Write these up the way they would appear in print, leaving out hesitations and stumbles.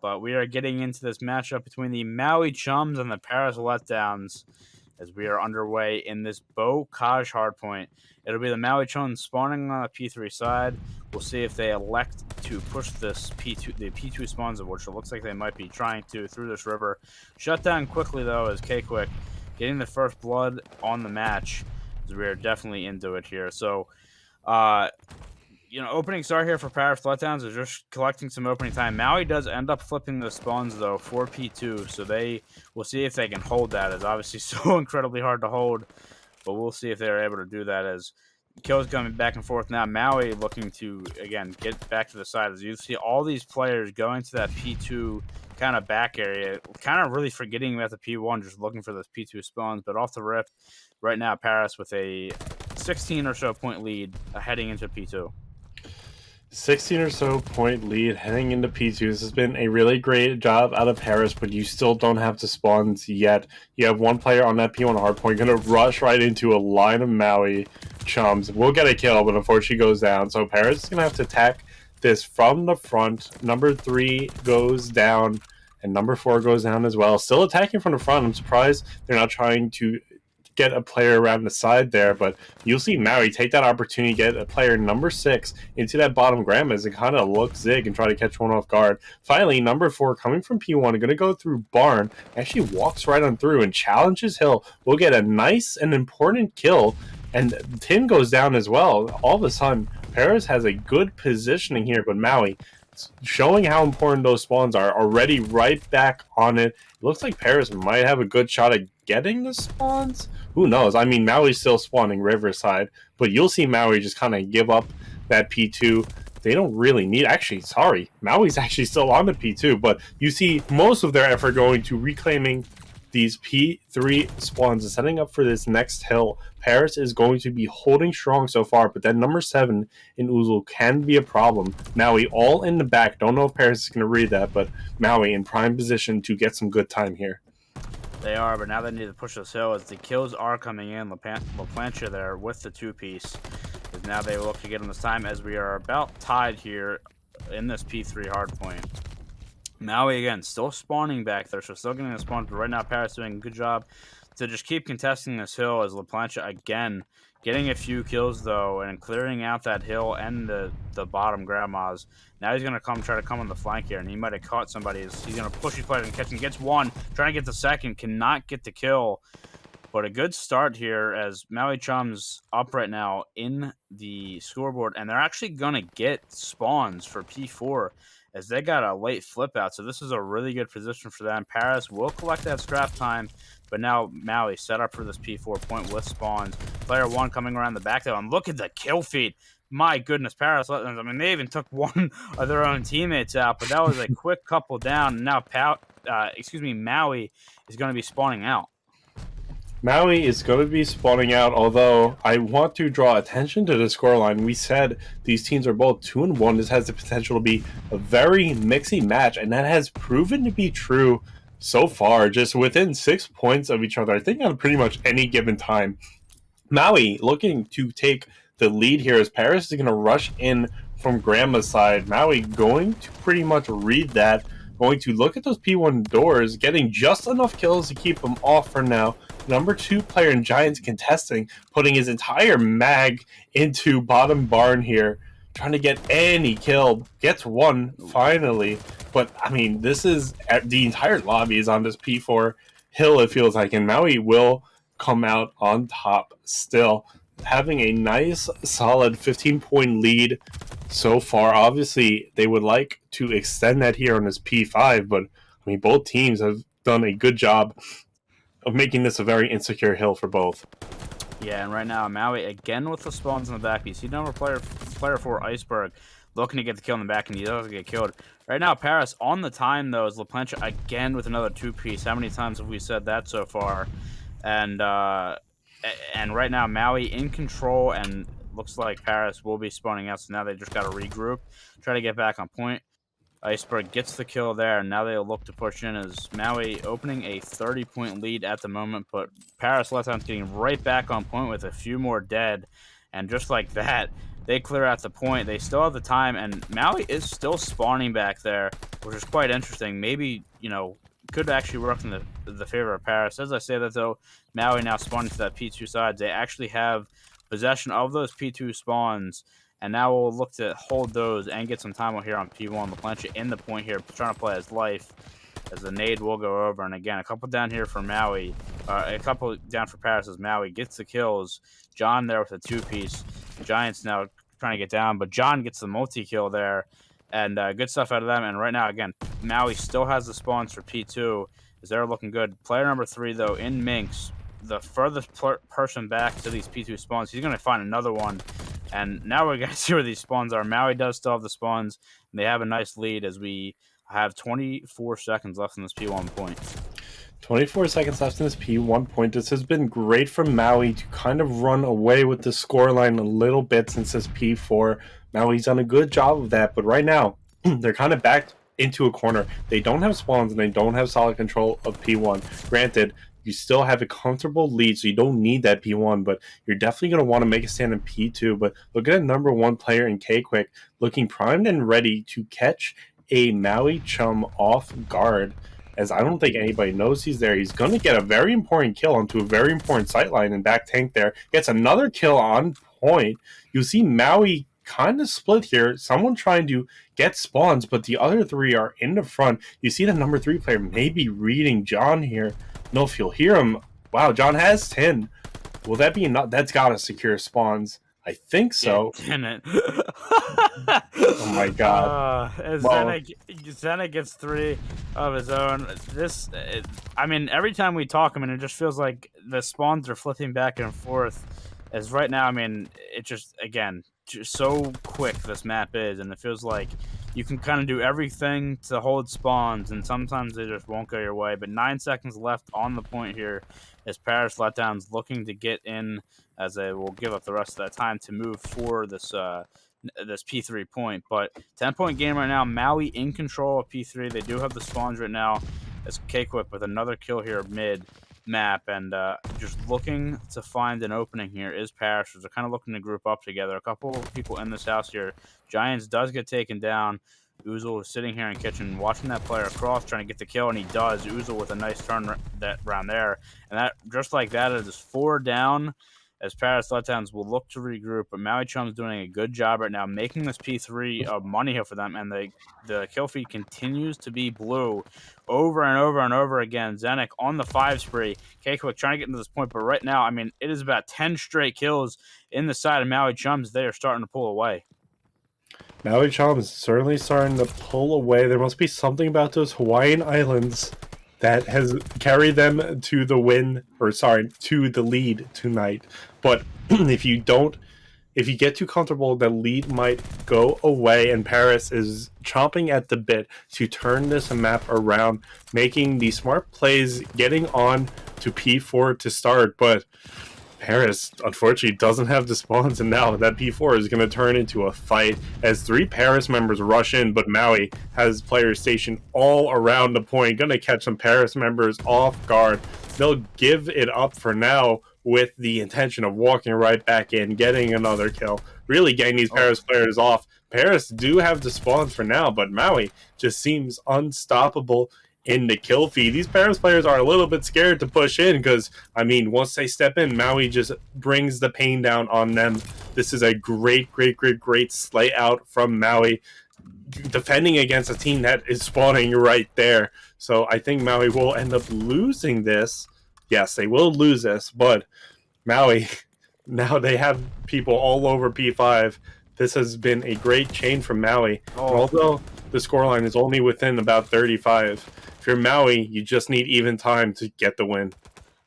But we are getting into this matchup between the Maui Chums and the Paris Letdowns as we are underway in this Bocage hardpoint. It'll be the Maui Chums spawning on the P3 side. We'll see if they elect to push this P2, the P2 spawns, of which it looks like they might be trying to through this river. Shut down quickly, though, as K-Quick getting the first blood on the match, as we are definitely into it here. So, opening start here for Paris Letdowns is just collecting some opening time. Maui does end up flipping the spawns, though, for P2, so we'll see if they can hold that. It's obviously so incredibly hard to hold, but we'll see if they're able to do that as kills coming back and forth. Now, Maui looking to, again, get back to the side. As you see all these players going to that P2 kind of back area, kind of really forgetting about the P1, just looking for those P2 spawns. But off the rip, right now, Paris with a 16 or so point lead heading into P2. 16 or so point lead heading into P2. This has been a really great job out of Paris, but you still don't have the spawns yet. You have one player on that P1 hardpoint going to rush right into a line of Maui Chums. We'll get a kill, but unfortunately goes down. So Paris is going to have to attack this from the front. Number 3 goes down, and number 4 goes down as well. Still attacking from the front. I'm surprised they're not trying to get a player around the side there, but you'll see Maui take that opportunity, get a player number 6 into that bottom grandma as it kind of looks zig and try to catch one off guard. Finally, number 4 coming from P1, going to go through barn, actually walks right on through and challenges Hill. We'll get a nice and important kill, and Tin goes down as well. All of a sudden, Paris has a good positioning here, but Maui showing how important those spawns are, already right back on it. It looks like Paris might have a good shot at getting the spawns. Who knows? I mean, Maui's still spawning Riverside, but you'll see Maui just kind of give up that P2. They don't really need... Actually, sorry. Maui's actually still on the P2, but you see most of their effort going to reclaiming these P3 spawns and setting up for this next hill. Paris is going to be holding strong so far, but then number 7 in Uzul can be a problem. Maui all in the back. Don't know if Paris is going to read that, but Maui in prime position to get some good time here. They are, but now they need to push this hill as the kills are coming in. LaPlancha there with the 2-piece. Now they look to get on this time as we are about tied here in this P3 hardpoint. Maui, again, still spawning back there, so still getting the spawns, but right now Paris doing a good job to just keep contesting this hill as LaPlancha, again, getting a few kills, though, and clearing out that hill and the bottom grandmas. Now he's going to try to come on the flank here, and he might have caught somebody. He's going to push these players and catch him. Gets one, trying to get the second, cannot get the kill. But a good start here as Maui Chums up right now in the scoreboard, and they're actually going to get spawns for P4 as they got a late flip out. So this is a really good position for them. Paris will collect that scrap time, but now Maui set up for this P4 point with spawns. Player 1 coming around the back, though, and look at the kill feed. My goodness, Paris, I mean, they even took one of their own teammates out, but that was a quick couple down. And now Maui is going to be spawning out. Maui is going to be spawning out, although I want to draw attention to the scoreline. We said these teams are both 2-1. This has the potential to be a very mixy match, and that has proven to be true so far, just within 6 points of each other, I think on pretty much any given time. Maui looking to take the lead here as Paris is going to rush in from Grandma's side. Maui going to pretty much read that, going to look at those P1 doors, getting just enough kills to keep them off for now. Number 2 player in Giants contesting, putting his entire mag into bottom barn here, trying to get any kill. Gets one, finally. But, I mean, this is... the entire lobby is on this P4 hill, it feels like, and Maui will come out on top still. Having a nice, solid 15-point lead so far. Obviously, they would like to extend that here on this P5, but, I mean, both teams have done a good job of making this a very insecure hill for both. Yeah, and right now, Maui again with the spawns in the back. You see number player 4, Iceberg, looking to get the kill in the back, and he doesn't get killed. Right now, Paris on the time, though, is LaPlancha again with another 2-piece. How many times have we said that so far? And right now, Maui in control, and looks like Paris will be spawning out, so now they just got to regroup, try to get back on point. Iceberg gets the kill there, and now they'll look to push in as Maui opening a 30-point lead at the moment, but Paris Letdowns getting right back on point with a few more dead, and just like that, They clear out the point. They still have the time, and Maui is still spawning back there, which is quite interesting. Maybe, you know, could actually work in the favor of Paris. As I say that, though, Maui now spawning to that P2 side. They actually have possession of those P2 spawns, and now we'll look to hold those and get some time out here on P1. LaPlancha in the point here, trying to play his life, as the nade will go over. And again, a couple down here for Maui. A couple down for Paris as Maui gets the kills. John there with a two-piece. Giants now trying to get down, but John gets the multi-kill there. And good stuff out of them. And right now, again, Maui still has the spawns for P2, as they're looking good. Player number 3, though, in Minx, the furthest person back to these P2 spawns. He's going to find another one. And now we're going to see where these spawns are. Maui does still have the spawns, and they have a nice lead as we have 24 seconds left in this P1 point. 24 seconds left in this P1 point. This has been great for Maui to kind of run away with the scoreline a little bit since this P4. Maui's done a good job of that, but right now, they're kind of backed into a corner. They don't have spawns, and they don't have solid control of P1. Granted, you still have a comfortable lead, so you don't need that P1, but you're definitely going to want to make a stand in P2. But look at number 1 player in K-Quick looking primed and ready to catch a Maui Chum off guard, as I don't think anybody knows he's there. He's going to get a very important kill onto a very important sightline and back tank there. Gets another kill on point. You see Maui kind of split here. Someone trying to get spawns, but the other 3 are in the front. You see the number 3 player maybe reading John here. No, if you'll hear him. Wow, John has 10. Will that be enough? That's got to secure spawns. I think so. Didn't. Oh my god. Zenek gets 3 of his own. I mean, every time we talk, I mean, it just feels like the spawns are flipping back and forth. As right now, I mean, it just, again, just so quick this map is, and it feels like you can kind of do everything to hold spawns, and sometimes they just won't go your way. But 9 seconds left on the point here as Paris Letdowns looking to get in, as they will give up the rest of that time to move for this this P3 point. But 10-point game right now. Maui in control of P3. They do have the spawns right now. As K-Quick with another kill here mid map, and just looking to find an opening here is Paris. They're kind of looking to group up together. A couple of people in this house here. Giants does get taken down. Uzel is sitting here in kitchen watching that player across, trying to get the kill, and he does. Uzel with a nice turn that round there. And that, just like that, it is 4 down as Paris Letdowns will look to regroup. But Maui Chums doing a good job right now, making this P3 a money hill for them. And the kill feed continues to be blue over and over and over again. Zenek on the 5 spree. K-Quick trying to get into this point. But right now, I mean, it is about 10 straight kills in the side of Maui Chums. They are starting to pull away. Maui Chums certainly starting to pull away. There must be something about those Hawaiian Islands that has carried them to the win, or sorry, to the lead tonight. But if you get too comfortable, the lead might go away, and Paris is chomping at the bit to turn this map around, making the smart plays, getting on to P4 to start. But Paris, unfortunately, doesn't have the spawns, and now that P4 is going to turn into a fight as 3 Paris members rush in, but Maui has players stationed all around the point, going to catch some Paris members off guard. They'll give it up for now with the intention of walking right back in, getting another kill, really getting these Paris players off. Paris do have the spawns for now, but Maui just seems unstoppable in the kill feed. These Paris players are a little bit scared to push in because, I mean, once they step in, Maui just brings the pain down on them. This is a great slay out from Maui, defending against a team that is spawning right there. So I think Maui will end up losing this. Yes, they will lose this, but Maui, now they have people all over P5. This has been a great chain from Maui. Although the scoreline is only within about 35. If you're Maui, you just need even time to get the win.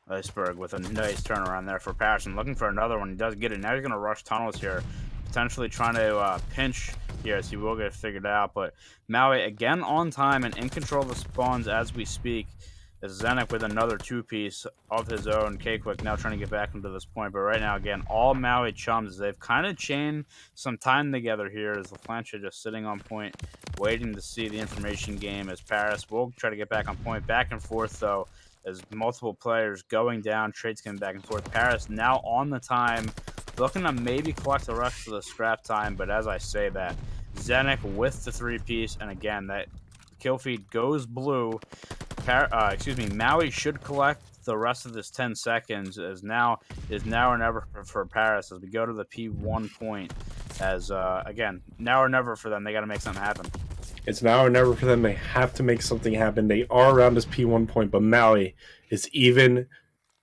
Iceberg with a nice turnaround there for Paris, and looking for another one. He does get it. Now he's going to rush tunnels here, potentially trying to pinch here, as he will get it figured out. But Maui again on time and in control of the spawns as we speak. As Zenek with another 2-piece of his own. K-Quick now trying to get back into this point. But right now, again, all Maui Chums. They've kind of chained some time together here as LaPlancha just sitting on point, waiting to see the information game as Paris will try to get back on point. Back and forth, though, as multiple players going down, trades coming back and forth. Paris now on the time looking to maybe collect the rest of the scrap time, but as I say that, Zenek with the 3-piece, and again, that kill feed goes blue. Maui should collect the rest of this 10 seconds, as now is now or never for Paris as we go to the P1 point. As again, now or never for them. They got to make something happen. It's now or never for them. They have to make something happen. They are around this P1 point, but Maui is even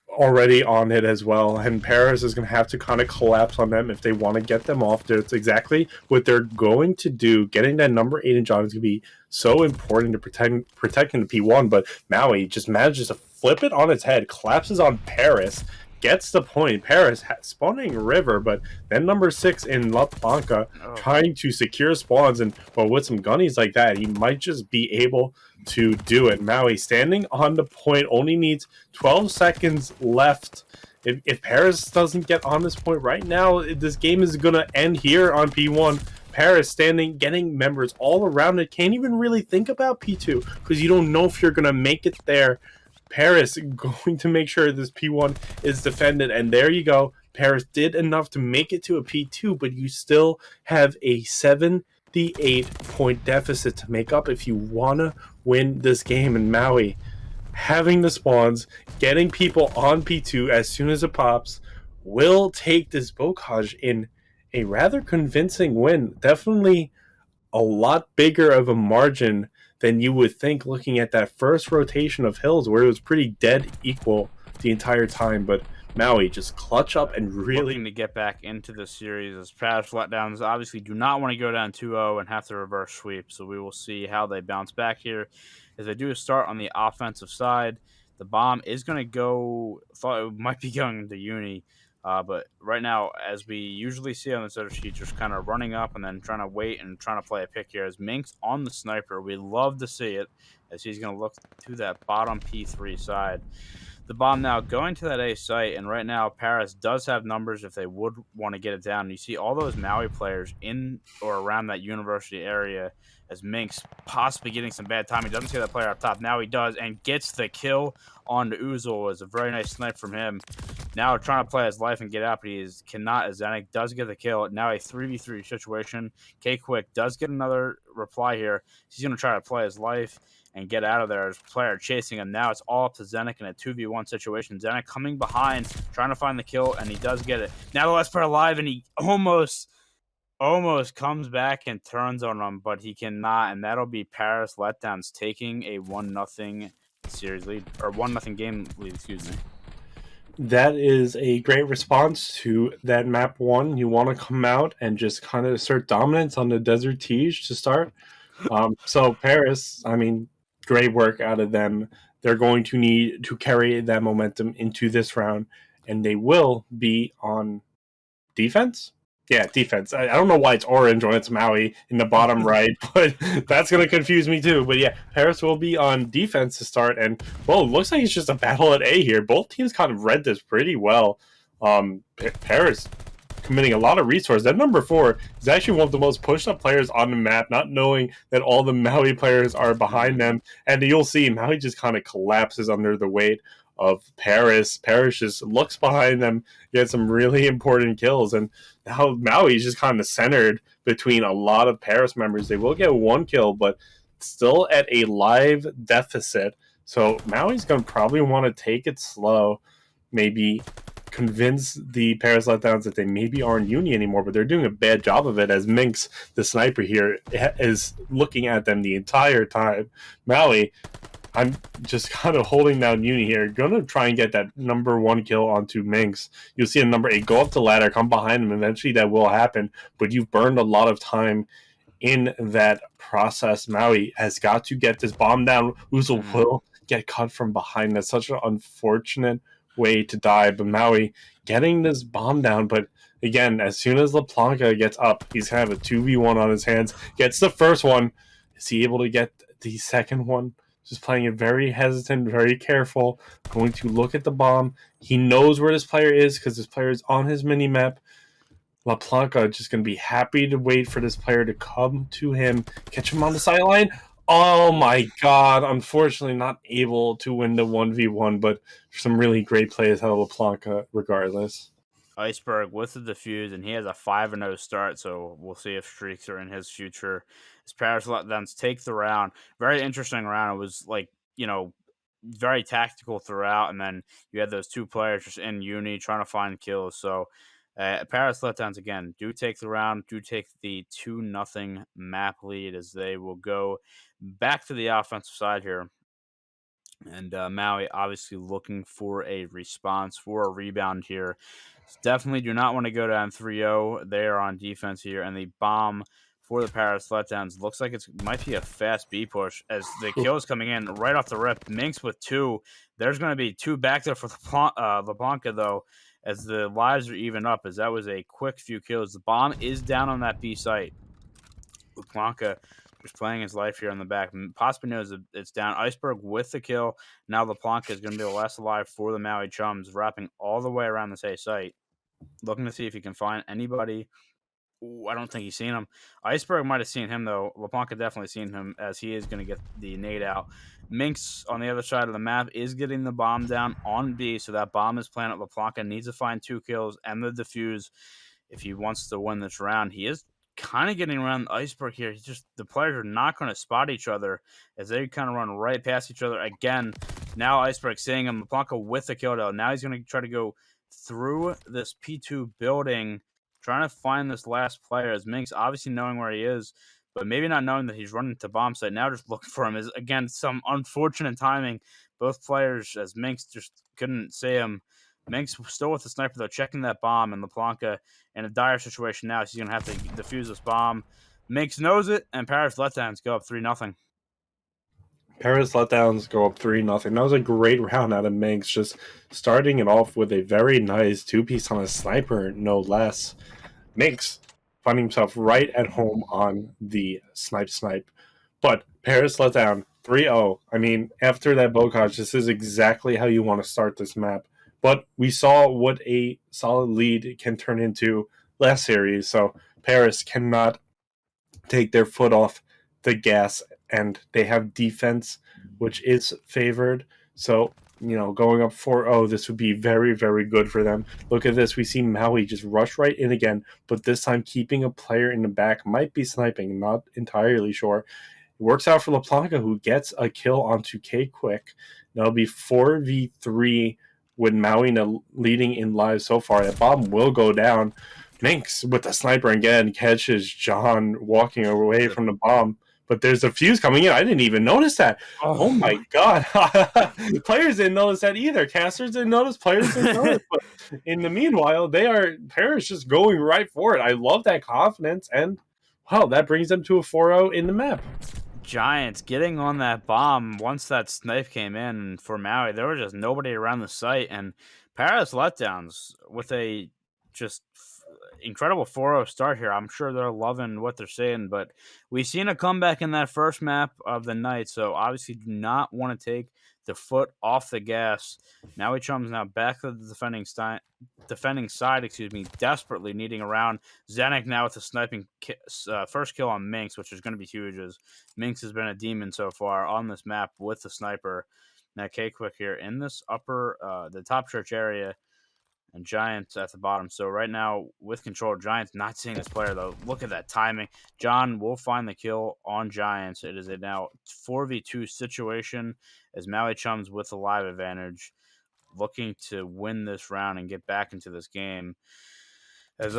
already on it as well, and Paris is going to have to kind of collapse on them if they want to get them off. That's exactly what they're going to do. Getting that number 8 in John is going to be so important to protecting the P1, but Maui just manages to flip it on its head, collapses on Paris, gets the point. Paris spawning River, but then number 6 in La Blanca trying to secure spawns, and well, with some gunnies like that, he might just be able to do it. Maui standing on the point, only needs 12 seconds left. If Paris doesn't get on this point right now, this game is going to end here on P1. Paris standing, getting members all around it. Can't even really think about P2 because you don't know if you're going to make it there. Paris going to make sure this P1 is defended, and there you go. Paris did enough to make it to a P2, but you still have a 78-point deficit to make up if you want to win this game. And Maui having the spawns, getting people on P2 as soon as it pops, will take this Bocage in a rather convincing win. Definitely a lot bigger of a margin than you would think looking at that first rotation of Hills where it was pretty dead equal the entire time. But Maui just clutch up and really looking to get back into the series as Paris Letdowns obviously do not want to go down 2-0 and have to reverse sweep. So we will see how they bounce back here. As they do start on the offensive side, the bomb is going to go, thought it might be going to Uni. But right now, as we usually see on this other sheet, just kind of running up and then trying to wait and trying to play a pick here. As Minx on the sniper, we love to see it as he's going to look to that bottom P3 side. The bomb now going to that A site, and right now Paris does have numbers if they would want to get it down. And you see all those Maui players in or around that university area as Minx possibly getting some bad time. He doesn't see that player up top. Now he does and gets the kill on Uzul. Is a very nice snipe from him. Now trying to play his life and get out, but he cannot, as Zenek does get the kill. Now a 3v3 situation. K-Quick does get another reply here. He's going to try to play his life and get out of there. His player chasing him. Now it's all up to Zenek in a 2v1 situation. Zenek coming behind, trying to find the kill, and he does get it. Now the last player alive, and he almost comes back and turns on him, but he cannot, and that'll be Paris Letdowns taking a 1-0 series lead, or 1-0 game lead, excuse me. That is a great response to that map 1. You want to come out and just kind of assert dominance on the Desert Tige to start. So Paris, I mean, great work out of them. They're going to need to carry that momentum into this round, and they will be on defense. Yeah, defense. I don't know why it's orange when it's Maui in the bottom right, but that's going to confuse me too. But yeah, Paris will be on defense to start. And, well, it looks like it's just a battle at A here. Both teams kind of read this pretty well. Paris committing a lot of resources. That number 4 is actually one of the most pushed up players on the map, not knowing that all the Maui players are behind them. And you'll see Maui just kind of collapses under the weight of Paris. Paris just looks behind them, gets some really important kills, and now Maui is just kind of centered between a lot of Paris members. They will get 1 kill, but still at a live deficit. So Maui's going to probably want to take it slow, maybe convince the Paris Letdowns that they maybe aren't Uni anymore, but they're doing a bad job of it as Minx, the sniper here, is looking at them the entire time. Maui, I'm just kind of holding down Uni here. Gonna try and get that number 1 kill onto Minx. You'll see a number 8 go up the ladder, come behind him. Eventually that will happen, but you've burned a lot of time in that process. Maui has got to get this bomb down. Uzul will get cut from behind. That's such an unfortunate way to die, but Maui getting this bomb down. But again, as soon as La Blanca gets up, he's going to have a 2v1 on his hands. Gets the first one. Is he able to get the second one? Just playing it very hesitant, very careful, going to look at the bomb. He knows where this player is because this player is on his mini-map. La Blanca just going to be happy to wait for this player to come to him, catch him on the sideline. Oh my god, unfortunately not able to win the 1v1, but some really great plays out of La Blanca regardless. Iceberg with the defuse, and he has a 5-0 start, so we'll see if streaks are in his future. As Paris Letdowns take the round. Very interesting round. It was like, very tactical throughout, and then you had those two players just in uni trying to find kills. So Paris Letdowns again do take the round, do take the 2-0 map lead as they will go back to the offensive side here. And Maui obviously looking for a response, for a rebound here. Definitely do not want to go down 3-0. They are on defense here. And the bomb for the Paris Letdowns looks like it might be a fast B push as the kills coming in right off the rip. Minx with 2. There's going to be 2 back there for LeBlanca, though, as the lives are even up, as that was a quick few kills. The bomb is down on that B site. LeBlanca just playing his life here on the back. Possibly knows it's down. Iceberg with the kill. Now LeBlanca is going to be the last alive for the Maui Chums, wrapping all the way around this A site. Looking to see if he can find anybody. Ooh, I don't think he's seen him. Iceberg might have seen him, though. LeBlanca definitely seen him, as he is going to get the nade out. Minx on the other side of the map is getting the bomb down on B, so that bomb is planted. LeBlanca needs to find 2 kills and the defuse if he wants to win this round. He is kind of getting around Iceberg here. The players are not going to spot each other as they kind of run right past each other again. Now Iceberg seeing him. LeBlanca with the kill, though. Now he's going to try to go through this P2 building, trying to find this last player, as Minx obviously knowing where he is, but maybe not knowing that he's running to bomb site. Now just looking for him is, again, some unfortunate timing. Both players, as Minx just couldn't see him. Minx still with the sniper, though, checking that bomb, and LeBlanca in a dire situation now. She's going to have to defuse this bomb. Minx knows it, and Paris Letdowns go up 3-0. Paris Letdowns go up 3-0. That was a great round out of Minx, just starting it off with a very nice 2-piece on a sniper, no less. Minx finding himself right at home on the snipe. But Paris Letdown 3-0. I mean, after that bocage, this is exactly how you want to start this map. But we saw what a solid lead can turn into last series, so Paris cannot take their foot off the gas, and they have defense, which is favored. So, going up 4-0, this would be very, very good for them. Look at this. We see Maui just rush right in again, but this time keeping a player in the back. Might be sniping, not entirely sure. It works out for LeBlanca, who gets a kill onto K-Quick. That'll be 4v3 with Maui leading in lives so far. That bomb will go down. Minx with the sniper again catches John walking away from the bomb. But there's a fuse coming in. I didn't even notice that. Oh my God. Players didn't notice that either. Casters didn't notice. Players didn't notice. But in the meanwhile, Paris just going right for it. I love that confidence. And, wow, that brings them to a 4-0 in the map. Giants getting on that bomb once that snipe came in for Maui. There was just nobody around the site. And Paris Letdowns with a just incredible 4-0 start here. I'm sure they're loving what they're seeing, but we've seen a comeback in that first map of the night, so obviously do not want to take the foot off the gas. Maui Chums now back to the defending side, desperately needing a round. Zenek now with the sniping first kill on Minx, which is going to be huge, as Minx has been a demon so far on this map with the sniper. Now K-Quick here in this the top church area, and Giants at the bottom. So right now, with control, Giants not seeing this player, though. Look at that timing. John will find the kill on Giants. It is a now 4v2 situation, as Maui Chums with the live advantage, looking to win this round and get back into this game. As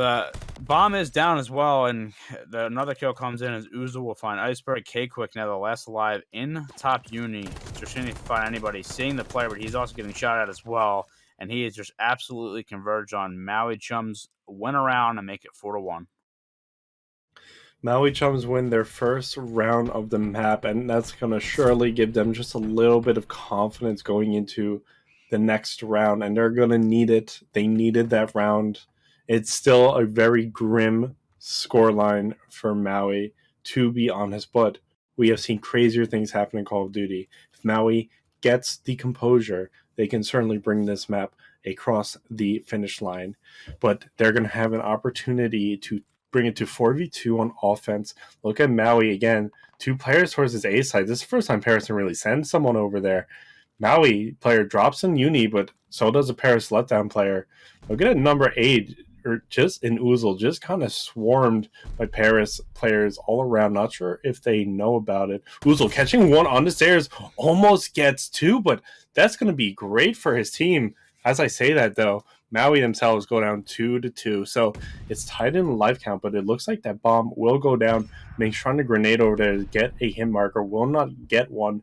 bomb is down as well, and another kill comes in as Uzo will find Iceberg. K-Quick now the last alive in top uni. Just trying to find anybody, seeing the player, but he's also getting shot at as well. And he is just absolutely converged on Maui Chums win around and make it 4-1. Maui Chums win their first round of the map, and that's going to surely give them just a little bit of confidence going into the next round, and they're going to need it. They needed that round. It's still a very grim scoreline for Maui, to be honest, but we have seen crazier things happen in Call of Duty. If Maui gets the composure, they can certainly bring this map across the finish line, but they're going to have an opportunity to bring it to 4v2 on offense. Look at Maui again, 2 players towards his A side. This is the first time Paris can really send someone over there. Maui player drops in Uni, but so does a Paris Letdown player. Look at number 8, or just in Oozle, just kind of swarmed by Paris players all around. Not sure if they know about it. Oozle catching one on the stairs, almost gets 2, but that's going to be great for his team. As I say that, though, Maui themselves go down 2-2. So it's tied in the life count, but it looks like that bomb will go down. Makes trying to grenade over there to get a hit marker, will not get one.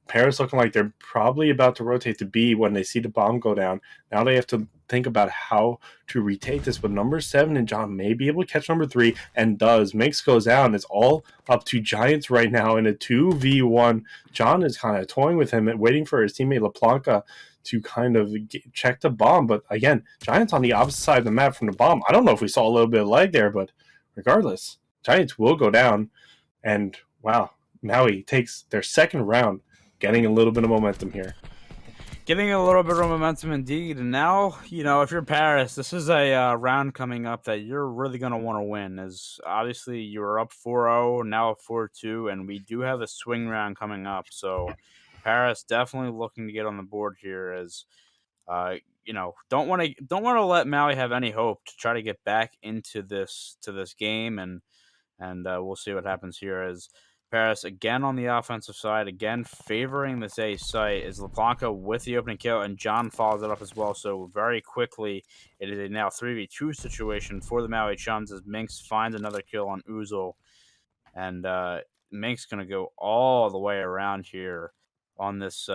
Paris looking like they're probably about to rotate to B when they see the bomb go down. Now they have to think about how to retake this. But number 7 and John may be able to catch number 3 and does. Minx goes down. It's all up to Giants right now in a 2v1. John is kind of toying with him and waiting for his teammate LaPlanca to kind of check the bomb. But again, Giants on the opposite side of the map from the bomb. I don't know if we saw a little bit of lag there, but regardless, Giants will go down. And wow, Maui takes their second round, getting a little bit of momentum here. Getting a little bit of momentum indeed. And now, if you're Paris, this is a round coming up that you're really going to want to win. As obviously you were up 4-0, now up 4-2, and we do have a swing round coming up. So Paris definitely looking to get on the board here as, don't want to let Maui have any hope to try to get back into this game. And we'll see what happens here as Paris again on the offensive side, again favoring this A site is LaPlanca with the opening kill, and John follows it up as well. So very quickly, it is a now 3v2 situation for the Maui Chums as Minx finds another kill on Oozle. And Minx going to go all the way around here on this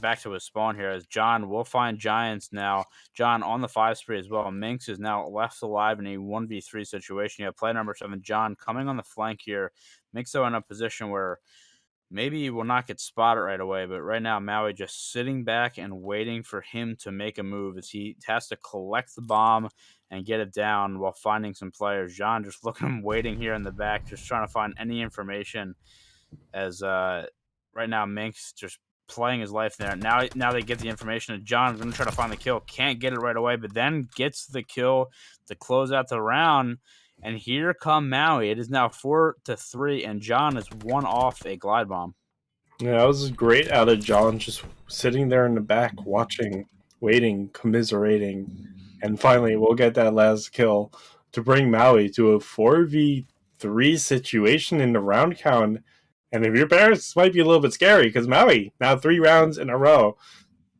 back to his spawn here as John will find Giants now. John on the 5 spree as well. Minx is now left alive in a 1v3 situation. You have player number 7, John, coming on the flank here. Minx though in a position where maybe he will not get spotted right away, but right now Maui just sitting back and waiting for him to make a move as he has to collect the bomb and get it down while finding some players. John just looking waiting here in the back, just trying to find any information as right now Minx just playing his life there. Now they get the information, and John's going to try to find the kill. Can't get it right away, but then gets the kill to close out the round. And here come Maui. It is now 4-3, and John is one off a glide bomb. Yeah, that was great out of John, just sitting there in the back, watching, waiting, commiserating. And finally, we'll get that last kill to bring Maui to a 4v3 situation in the round count. And if you're Paris, this might be a little bit scary because Maui, now 3 rounds in a row,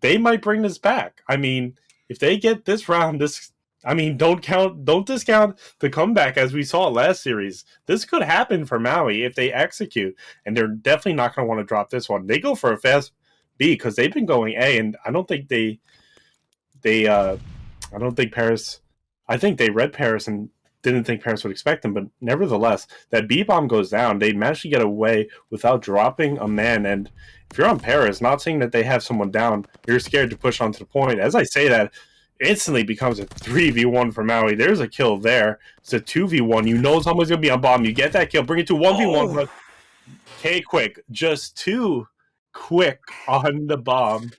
they might bring this back. I mean, if they get this round, don't discount the comeback as we saw last series. This could happen for Maui if they execute, and they're definitely not going to want to drop this one. They go for a fast B because they've been going A, and I don't think Paris. I think they read Paris and didn't think Paris would expect them, but nevertheless, that B bomb goes down. They managed to get away without dropping a man, and if you're on Paris, not saying that they have someone down, you're scared to push onto the point. As I say that, instantly becomes a 3v1 for Maui. There's a kill there. It's a 2v1. You know someone's going to be on bomb. You get that kill. Bring it to 1v1. But K-Quick, just too quick on the bomb.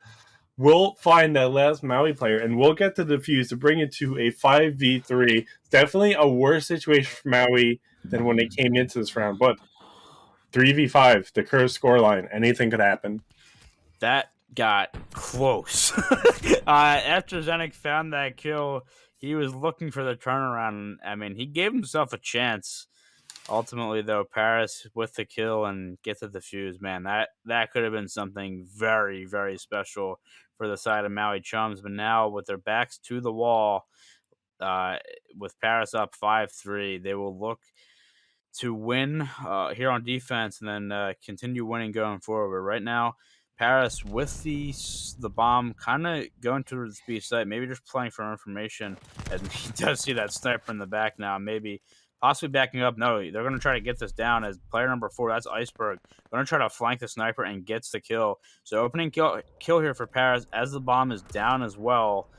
We'll find that last Maui player, and we'll get to defuse to bring it to a 5v3. Definitely a worse situation for Maui than when they came into this round. But 3v5, the current scoreline, anything could happen. That got close. After Zenik found that kill, he was looking for the turnaround. I mean, he gave himself a chance. Ultimately, though, Paris with the kill and get the defuse, man, that could have been something very, very special for the side of Maui Chums. But now, with their backs to the wall, with Paris up 5-3, they will look to win here on defense and then continue winning going forward. Right now, Paris with the bomb kind of going to the speed site, maybe just playing for information. And he does see that sniper in the back now, maybe possibly backing up. No, they're going to try to get this down as player number 4, that's Iceberg. They're going to try to flank the sniper and gets the kill. So opening kill here for Paris as the bomb is down as well.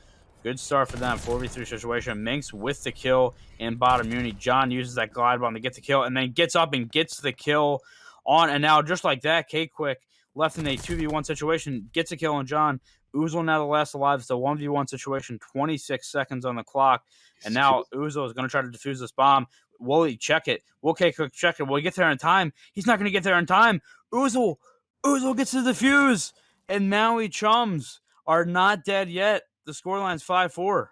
Good start for them, 4v3 situation. Minx with the kill in bottom uni. John uses that glide bomb to get the kill and then gets up and gets the kill on. And now just like that, K-Quick left in a 2v1 situation, gets a kill on John. Oozle now the last alive. It's a 1v1 situation, 26 seconds on the clock. And now Oozle is going to try to defuse this bomb. Will he check it? Will K-Quick check it? Will he get there in time? He's not going to get there in time. Oozle Uzo gets the defuse, and Maui Chums are not dead yet. The scoreline's 5-4.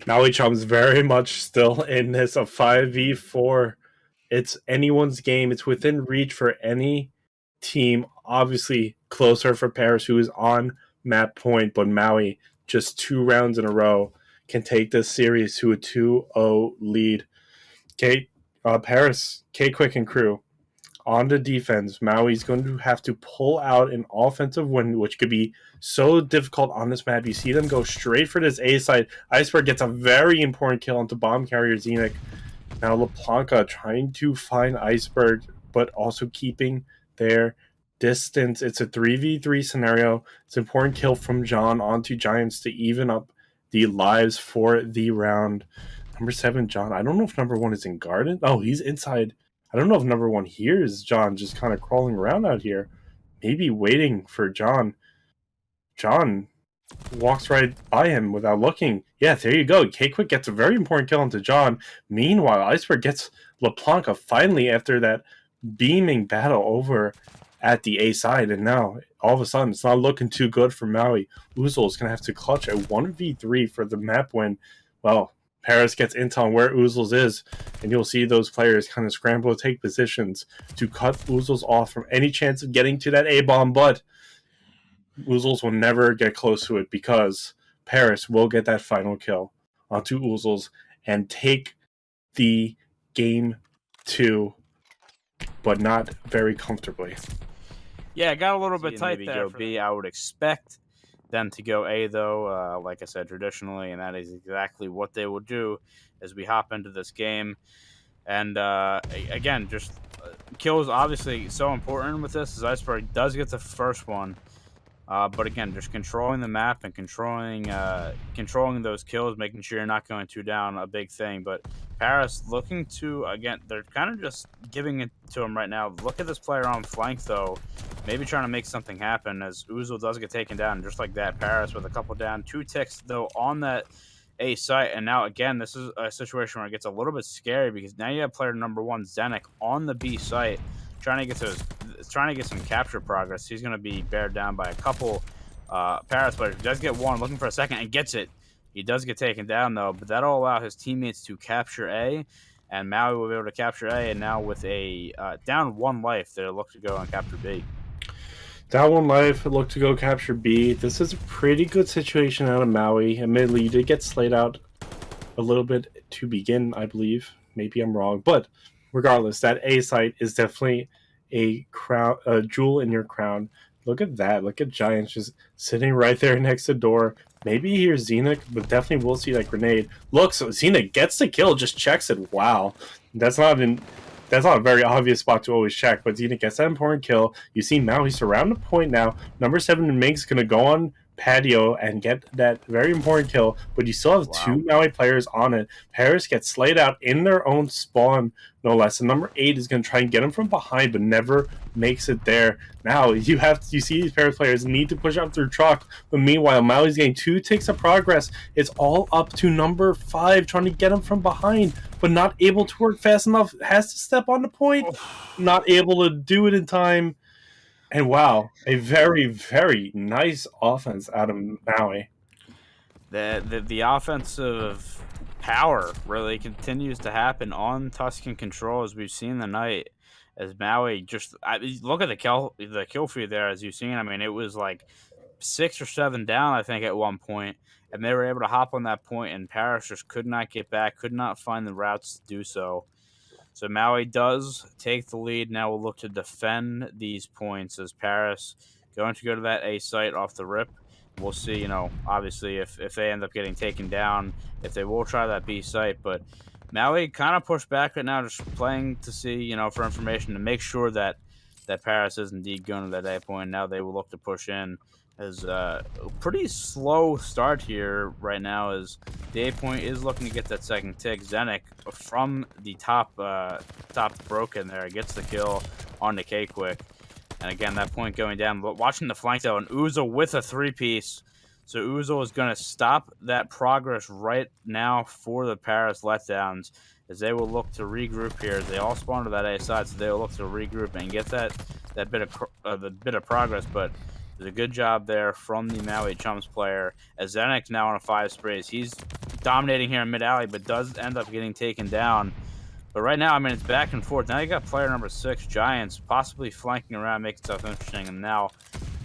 Maui Chums very much still in this a 5v4. It's anyone's game. It's within reach for any team. Obviously closer for Paris, who is on map point, but Maui just 2 rounds in a row can take this series to a 2-0 lead. Paris, K-Quick and crew on the defense. Maui's going to have to pull out an offensive win, which could be so difficult on this map. You see them go straight for this A side. Iceberg gets a very important kill onto bomb carrier Zenith. Now LaPlanca trying to find Iceberg, but also keeping their distance. It's a 3v3 scenario. It's an important kill from John onto Giants to even up the lives for the round. Number 7, John. I don't know if number 1 is in garden. Oh, he's inside. I don't know if number 1 hears John just kind of crawling around out here. Maybe waiting for John. John walks right by him without looking. Yeah, there you go. K-Quick gets a very important kill onto John. Meanwhile, Iceberg gets LaPlanca finally after that beaming battle over at the A side. And now, all of a sudden, it's not looking too good for Maui. Uzul is going to have to clutch a 1v3 for the map win. Well, Paris gets intel on where Uzul's is, and you'll see those players kind of scramble to take positions to cut Uzul's off from any chance of getting to that A-bomb, but Uzul's will never get close to it because Paris will get that final kill onto Uzul's and take the game 2, but not very comfortably. Yeah, it got a little bit tight maybe there. go B. I would expect them to go A, though, like I said, traditionally, and that is exactly what they will do as we hop into this game. And, again, just kills obviously so important with this, as Iceberg does get the first one. But again, just controlling the map and controlling those kills, making sure you're not going 2 down, a big thing. But Paris looking to, again, they're kind of just giving it to him right now. Look at this player on flank, though. Maybe trying to make something happen as Uzul does get taken down. Just like that, Paris with a couple down. 2 ticks, though, on that A site. And now, again, this is a situation where it gets a little bit scary because now you have player number 1, Zenik, on the B site. Trying to get some capture progress. He's going to be bared down by a couple Paris players. He does get one, looking for a second, and gets it. He does get taken down, though, but that'll allow his teammates to capture A, and Maui will be able to capture A, and now with a down 1 life, they'll look to go and capture B. Down 1 life, look to go capture B. This is a pretty good situation out of Maui. Admittedly, you did get slayed out a little bit to begin, I believe. Maybe I'm wrong, but regardless, that A site is definitely a jewel in your crown. Look at that. Look at Giants just sitting right there next to door. Maybe here's Zenith, but definitely we'll see that grenade. Look, so Zenith gets the kill, just checks it. Wow. That's not a very obvious spot to always check, but Zenith gets that important kill. You see Maui surround the point now. Number 7 Ming's going to go on patio and get that very important kill, but you still have 2 Maui players on it. Paris gets slayed out in their own spawn, no less. And number 8 is going to try and get him from behind, but never makes it there. Now you see these Paris players need to push up through truck, but meanwhile Maui's getting 2 ticks of progress. It's all up to number 5 trying to get him from behind, but not able to work fast enough. Has to step on the point, not able to do it in time. And wow, a very, very nice offense out of Maui. The offensive power really continues to happen on Tuscan control, as we've seen tonight. As Maui just look at the kill feed there, as you've seen. I mean, it was like 6 or 7 down, I think, at one point, and they were able to hop on that point, and Paris just could not get back, could not find the routes to do so. So Maui does take the lead. Now we'll look to defend these points as Paris going to go to that A site off the rip. We'll see, obviously if they end up getting taken down, if they will try that B site. But Maui kind of pushed back right now, just playing to see, for information to make sure that Paris is indeed going to that A point. Now they will look to push in. As a pretty slow start here right now, as the A point is looking to get that second tick. Zenik from the top broken there gets the kill on the K-Quick. And again, that point going down. But watching the flank, though, and Uzo with a 3-piece. So Uzul is going to stop that progress right now for the Paris Letdowns, as they will look to regroup here. As they all spawn to that A side, so they will look to regroup and get that bit of progress. But there's a good job there from the Maui Chums player, as Zenek now on a 5 sprays. He's dominating here in mid alley, but does end up getting taken down. But right now, I mean, it's back and forth. Now you got player number 6, Giants, possibly flanking around, making stuff interesting. And now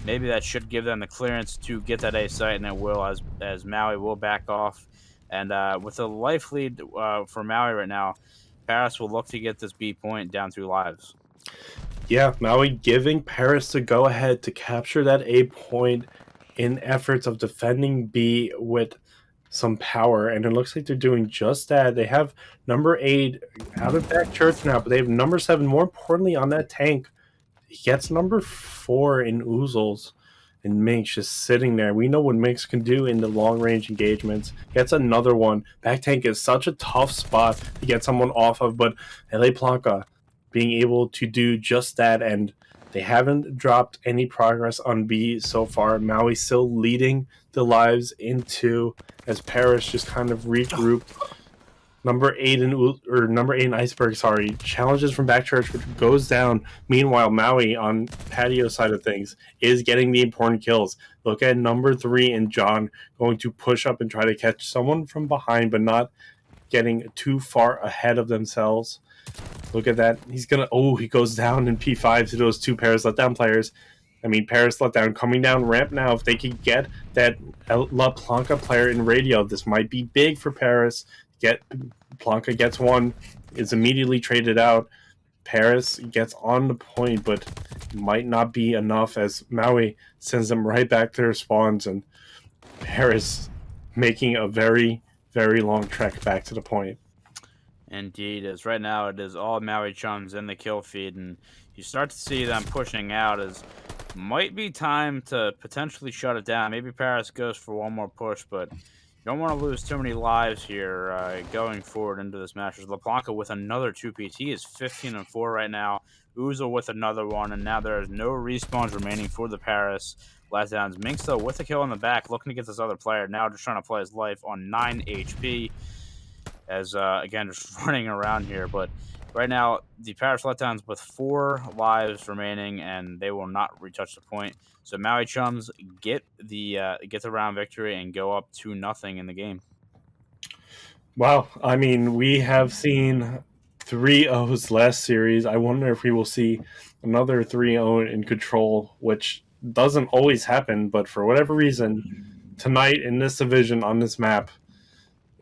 maybe that should give them the clearance to get that A site, and it will, as Maui will back off. And with a life lead for Maui right now, Paris will look to get this B point down 2 lives. Yeah, Maui giving Paris the go-ahead to capture that A point in efforts of defending B with some power, and it looks like they're doing just that. They have number 8 out of back church now, but they have number 7, more importantly, on that tank. He gets number 4 in Oozles, and Minx just sitting there. We know what Minx can do in the long-range engagements. Gets another one. Back tank is such a tough spot to get someone off of, but LA Blanca being able to do just that, and they haven't dropped any progress on B so far. Maui still leading the lives into, as Paris just kind of regroup. Number 8 in Iceberg, challenges from Backchurch, which goes down. Meanwhile, Maui on patio side of things is getting the important kills. Look at number 3 in John going to push up and try to catch someone from behind, but not getting too far ahead of themselves. Look at that. He goes down in P5 to those 2 Paris Letdown players. I mean, Paris Letdown coming down ramp now. If they could get that La Planca player in radio, this might be big for Paris. Planca gets one, is immediately traded out. Paris gets on the point, but might not be enough, as Maui sends them right back to their spawns, and Paris making a very, very long trek back to the point. Indeed, as right now it is all Maui Chums in the kill feed, and you start to see them pushing out, as might be time to potentially shut it down. Maybe Paris goes for one more push, but you don't want to lose too many lives here going forward into this match. LaPlanca with another 2-piece. He is 15-4 right now. Uzo with another one, and now there is no respawns remaining for the Paris Letdowns. Minx, though, with a kill in the back, looking to get this other player. Now just trying to play his life on 9 HP. As, again, just running around here. But right now, the Paris Letdowns with 4 lives remaining, and they will not retouch the point. So Maui Chums get the round victory and go up 2-0 in the game. Wow. I mean, we have seen 3-0s last series. I wonder if we will see another 3-0 in Control, which doesn't always happen. But for whatever reason, tonight in this division on this map,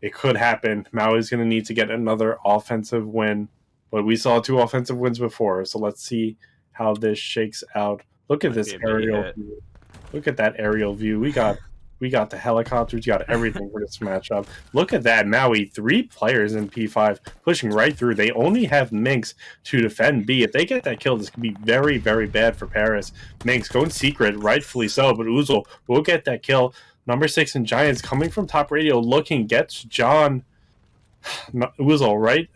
it could happen. Maui's going to need to get another offensive win, but we saw 2 offensive wins before, so let's see how this shakes out. Look at this aerial view. Look at that aerial view. We got the helicopters, we got everything for this matchup. Look at that. Maui, 3 players in P5 pushing right through. They only have Minx to defend B. If they get that kill, this could be very, very bad for Paris. Minx going secret, rightfully so, but Uzel will get that kill. Number 6 in Giants coming from top radio, looking, gets John Uzel right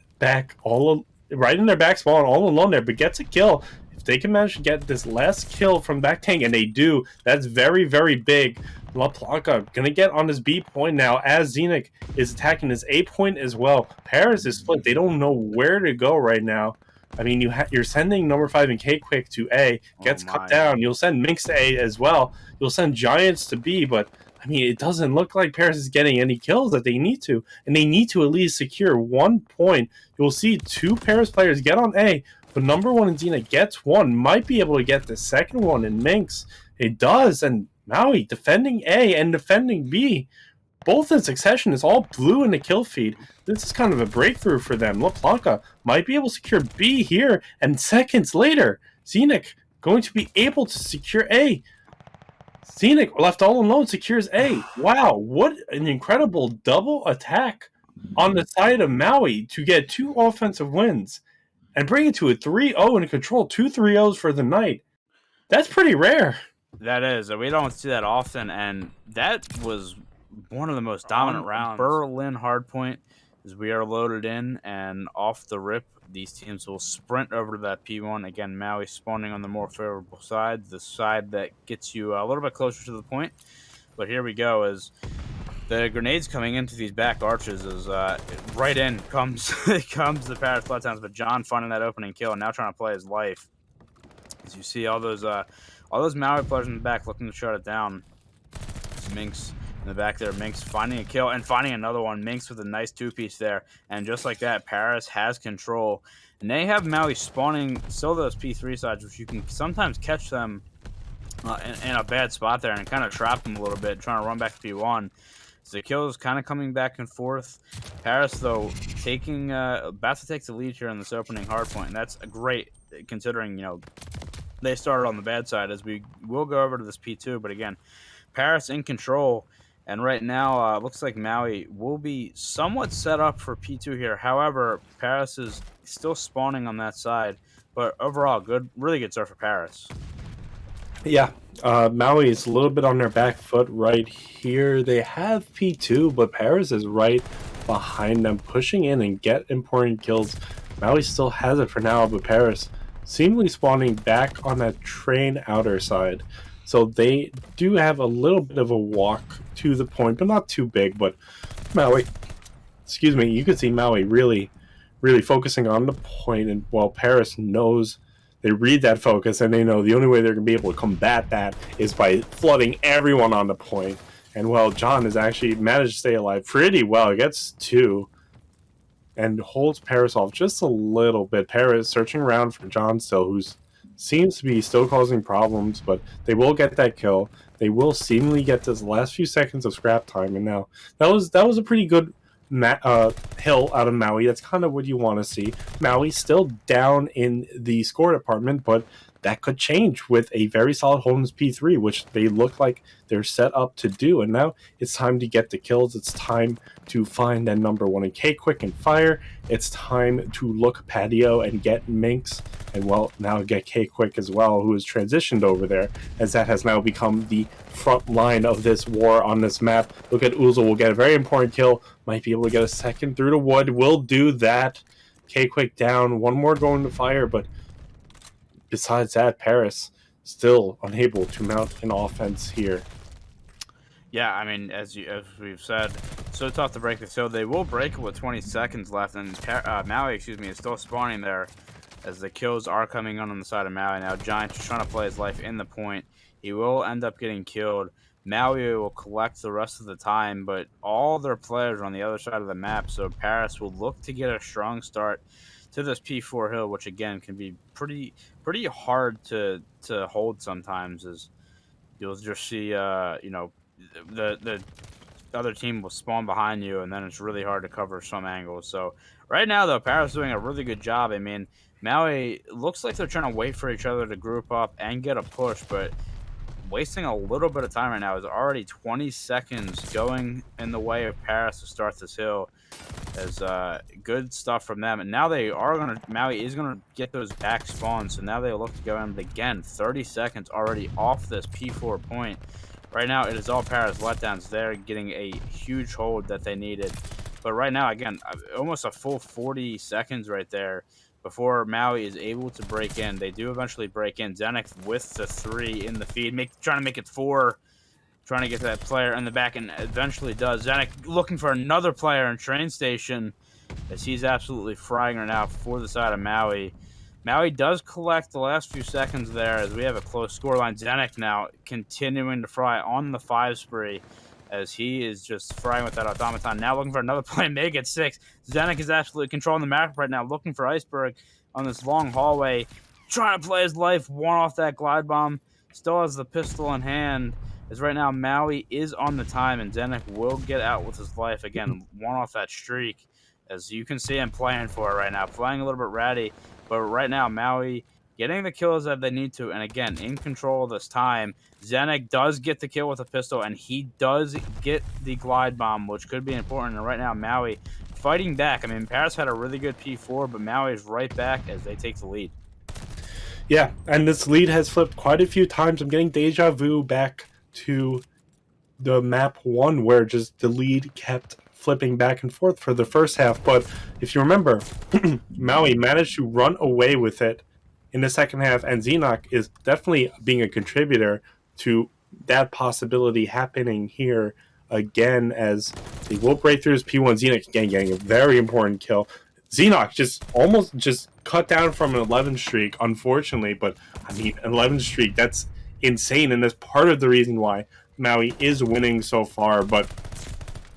in their back spawn, all alone there, but gets a kill. If they can manage to get this last kill from back tank, and they do, that's very, very big. La Planca gonna get on his B point now, as Zenith is attacking his A point as well. Paris is split. They don't know where to go right now. I mean, you're sending number 5 in K-Quick to A, gets cut down. You'll send Minx to A as well. You'll send Giants to B, but I mean, it doesn't look like Paris is getting any kills that they need to, and they need to at least secure 1 point. You'll see 2 Paris players get on A, but number 1 in Xena gets 1, might be able to get the second one in Minx. It does, and Maui defending A and defending B, both in succession. It's all blue in the kill feed. This is kind of a breakthrough for them. La Planca might be able to secure B here, and seconds later, Zenith going to be able to secure A. Zenith, left all alone, secures A. Wow, what an incredible double attack on the side of Maui to get 2 offensive wins and bring it to a 3-0 in Control. 2 3-0s for the night. That's pretty rare. That is. We don't see that often, and that was one of the most dominant rounds. Berlin hardpoint, as we are loaded in, and off the rip, these teams will sprint over to that P1. Again, Maui spawning on the more favorable side, the side that gets you a little bit closer to the point. But here we go, as the grenades coming into these back arches is right in comes comes the Paris Letdowns, but John finding that opening kill and now trying to play his life. As you see all those Maui players in the back looking to shut it down. It's Minx in the back there. Minx finding a kill and finding another one. Minx with a nice two-piece there. And just like that, Paris has control. And they have Maui spawning still those P3 sides, which you can sometimes catch them in a bad spot there and kind of trap them a little bit, trying to run back to P1. So the kill is kind of coming back and forth. Paris, though, about to take the lead here in this opening hardpoint. And that's great, considering, they started on the bad side, as we will go over to this P2. But again, Paris in control. And right now, looks like Maui will be somewhat set up for P2 here. However, Paris is still spawning on that side. But overall, really good start for Paris. Yeah, Maui is a little bit on their back foot right here. They have P2, but Paris is right behind them, pushing in and get important kills. Maui still has it for now, but Paris seemingly spawning back on that train outer side. So they do have a little bit of a walk to the point, but not too big. But Maui, you can see Maui really, really focusing on the point, and while Paris knows, they read that focus, and they know the only way they're going to be able to combat that is by flooding everyone on the point. And well, John has actually managed to stay alive pretty well. He gets 2 and holds Paris off just a little bit. Paris searching around for John still, who seems to be still causing problems, but they will get that kill. They will seemingly get this last few seconds of scrap time, and now that was a pretty good hill out of Maui. That's kind of what you want to see. Maui still down in the score department, but that could change with a very solid hold in this P3, which they look like they're set up to do. And now it's time to get the kills. It's time to find that number 1 and K-Quick and fire. It's time to look patio and get Minx, and well, now get K-Quick as well, who has transitioned over there, as that has now become the front line of this war on this map. Look at Uzel, will get a very important kill, might be able to get a second through the wood, will do that. K-Quick down, one more going to fire, but besides that, Paris still unable to mount an offense here. Yeah, I mean, as we've said, so tough to break it. So they will break it with 20 seconds left, and Maui, is still spawning there, as the kills are coming on the side of Maui. Now Giant is trying to play his life in the point. He will end up getting killed. Maui will collect the rest of the time, but all their players are on the other side of the map, so Paris will look to get a strong start to this P4 hill, which again can be pretty hard to hold sometimes, as you'll just see the other team will spawn behind you, and then it's really hard to cover some angles. So right now, though, Paris is doing a really good job. I mean, Maui looks like they're trying to wait for each other to group up and get a push, but wasting a little bit of time right now. Is already 20 seconds going in the way of Paris to start this hill. As good stuff from them, and now Maui is gonna get those back spawns, so now they look to go in. But again, 30 seconds already off this P4 point. Right now, it is all Paris Letdowns. They're getting a huge hold that they needed, but right now, again, almost a full 40 seconds right there before Maui is able to break in. They do eventually break in. Zenith with the 3 in the feed, trying to make it 4. Trying to get to that player in the back, and eventually does. Zanuck looking for another player in train station, as he's absolutely frying her now for the side of Maui. Maui does collect the last few seconds there, as we have a close scoreline. Zanuck now continuing to fry on the 5 spree, as he is just frying with that automaton. Now looking for another play, make it 6. Zanuck is absolutely controlling the map right now, looking for Iceberg on this long hallway, trying to play his life, one off that glide bomb. Still has the pistol in hand. As right now, Maui is on the time, and Zanuck will get out with his life. Again, one off that streak. As you can see him playing for it right now. Playing a little bit ratty. But right now, Maui getting the kills that they need to. And again, in control this time. Zanuck does get the kill with a pistol, and he does get the glide bomb, which could be important. And right now, Maui fighting back. I mean, Paris had a really good P4, but Maui is right back as they take the lead. Yeah, and this lead has flipped quite a few times. I'm getting deja vu back to the map 1, where just the lead kept flipping back and forth for the first half. But if you remember, Maui managed to run away with it in the second half, and Xenoc is definitely being a contributor to that possibility happening here again, as they will break through his P1. Xenox again getting a very important kill. Xenox just almost just cut down from an 11 streak, unfortunately, but I mean, an 11 streak, that's insane, and that's part of the reason why Maui is winning so far. But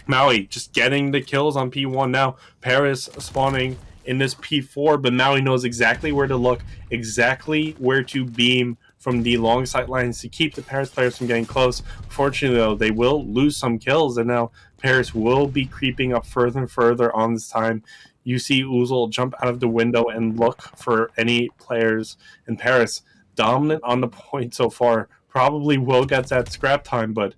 Maui just getting the kills on P1 now. Paris spawning in this P4, but Maui knows exactly where to look, exactly where to beam from the long sight lines to keep the Paris players from getting close. Fortunately, though, they will lose some kills, and now Paris will be creeping up further and further on this time. You see Oozle jump out of the window and look for any players, and Paris, dominant on the point so far, probably will get that scrap time, but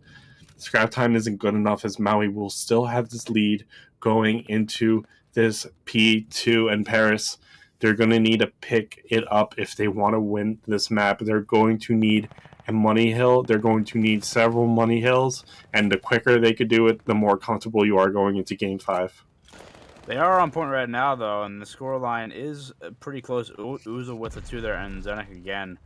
scrap time isn't good enough, as Maui will still have this lead going into this P2, and Paris, they're going to need to pick it up if they want to win this map. They're going to need a money hill. They're going to need several money hills, and the quicker they could do it, the more comfortable you are going into Game 5. They are on point right now, though, and the scoreline is pretty close. Uzo with the 2 there, and Zenek again.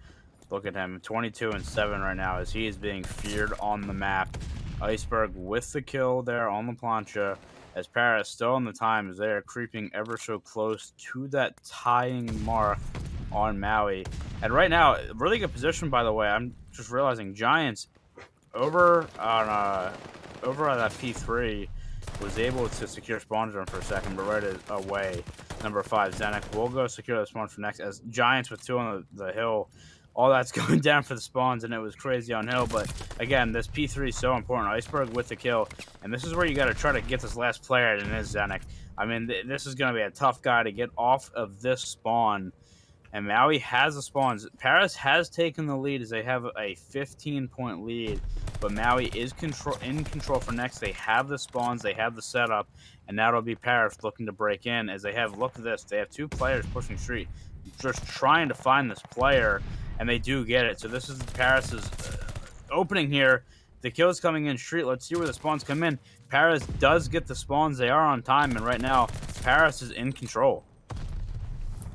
Look at him, 22-7 right now, as he is being feared on the map. Iceberg with the kill there on the plancha, as Paris still in the time, as they are creeping ever so close to that tying mark on Maui. And right now, really good position, by the way. I'm just realizing Giants over on that P3 was able to secure spawn zone for a second, but right away, number 5 Zenek will go secure the spawn for next, as Giants with 2 on the hill. All that's going down for the spawns, and it was crazy on hill. But again, this P3 is so important. Iceberg with the kill, and this is where you got to try to get this last player, and it is Zenek. I mean, this is going to be a tough guy to get off of this spawn. And Maui has the spawns. Paris has taken the lead, as they have a 15-point lead, but Maui is in control for next. They have the spawns, they have the setup, and now it'll be Paris looking to break in, as they have, look at this, they have 2 players pushing street, just trying to find this player, and they do get it. So this is Paris's opening here. The kill's coming in street. Let's see where the spawns come in. Paris does get the spawns. They are on time, and right now, Paris is in control.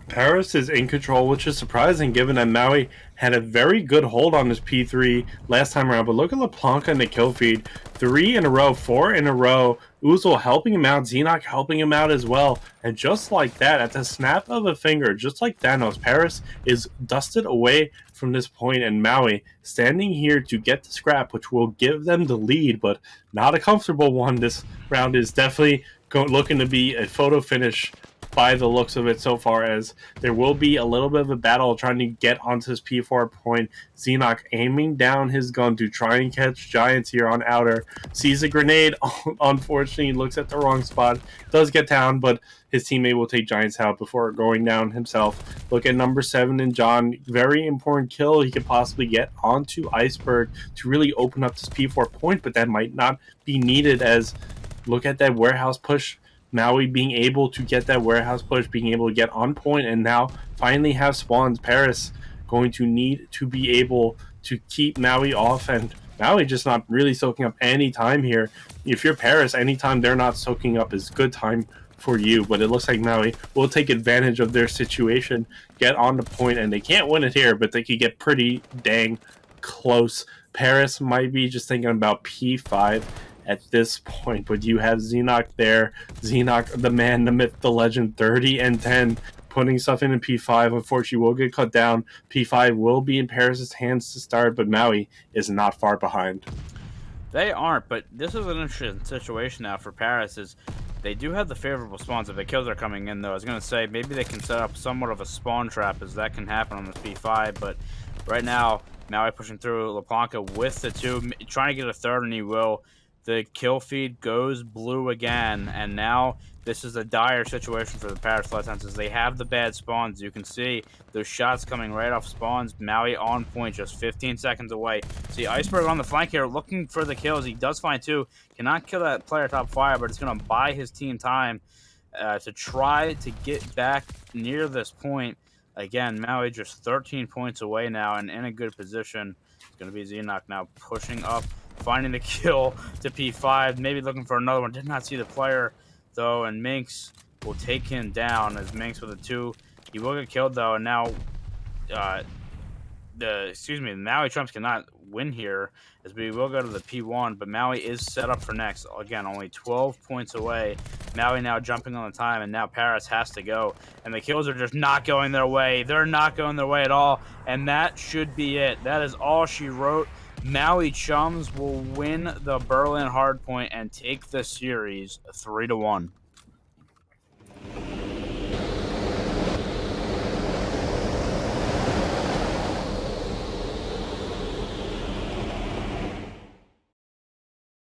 Paris is in control, which is surprising given that Maui had a very good hold on this P3 last time around. But look at LePlanca in the kill feed. 3 in a row, 4 in a row. Uzel helping him out, Xenox helping him out as well. And just like that, at the snap of a finger, just like Thanos, Paris is dusted away from this point, and Maui standing here to get the scrap, which will give them the lead, but not a comfortable one. This round is definitely looking to be a photo finish by the looks of it so far, as there will be a little bit of a battle trying to get onto this P4 point. Xenox aiming down his gun to try and catch Giants here on outer. Sees a grenade. Unfortunately, looks at the wrong spot. Does get down, but his teammate will take Giants out before going down himself. Look at number 7 and John. Very important kill he could possibly get onto Iceberg to really open up this P4 point, but that might not be needed, as look at that warehouse push. Maui being able to get that warehouse push, being able to get on point, and now finally have spawns. Paris going to need to be able to keep Maui off, and Maui just not really soaking up any time here. If you're Paris, anytime they're not soaking up is good time for you, but it looks like Maui will take advantage of their situation, get on the point, and they can't win it here, but they could get pretty dang close. Paris might be just thinking about P5 at this point, but you have Xenox there. Xenox, the man, the myth, the legend, 30-10, putting stuff in P5. Unfortunately, will get cut down. P5 will be in Paris's hands to start, but Maui is not far behind. They aren't, but this is an interesting situation now for Paris, is they do have the favorable spawns if the kills are coming in, though. I was going to say, maybe they can set up somewhat of a spawn trap, as that can happen on this P5, but right now, Maui pushing through LePlanca with the 2, trying to get a third, and he will. The kill feed goes blue again, and now this is a dire situation for the Paris Letdowns, as they have the bad spawns. You can see those shots coming right off spawns. Maui on point, just 15 seconds away. See Iceberg on the flank here, looking for the kills. He does find 2. Cannot kill that player top fire, but it's going to buy his team time to try to get back near this point. Again, Maui just 13 points away now, and in a good position. It's going to be Xenox now pushing up, finding the kill to P5, maybe looking for another one. Did not see the player, though, and Minx will take him down, as Minx with a 2. He will get killed, though, and now the Maui Chums cannot win here, as we will go to the P1, but Maui is set up for next. Again, only 12 points away. Maui now jumping on the time, and now Paris has to go. And the kills are just not going their way. They're not going their way at all, and that should be it. That is all she wrote. Maui Chums will win the Berlin Hardpoint and take the series 3-1.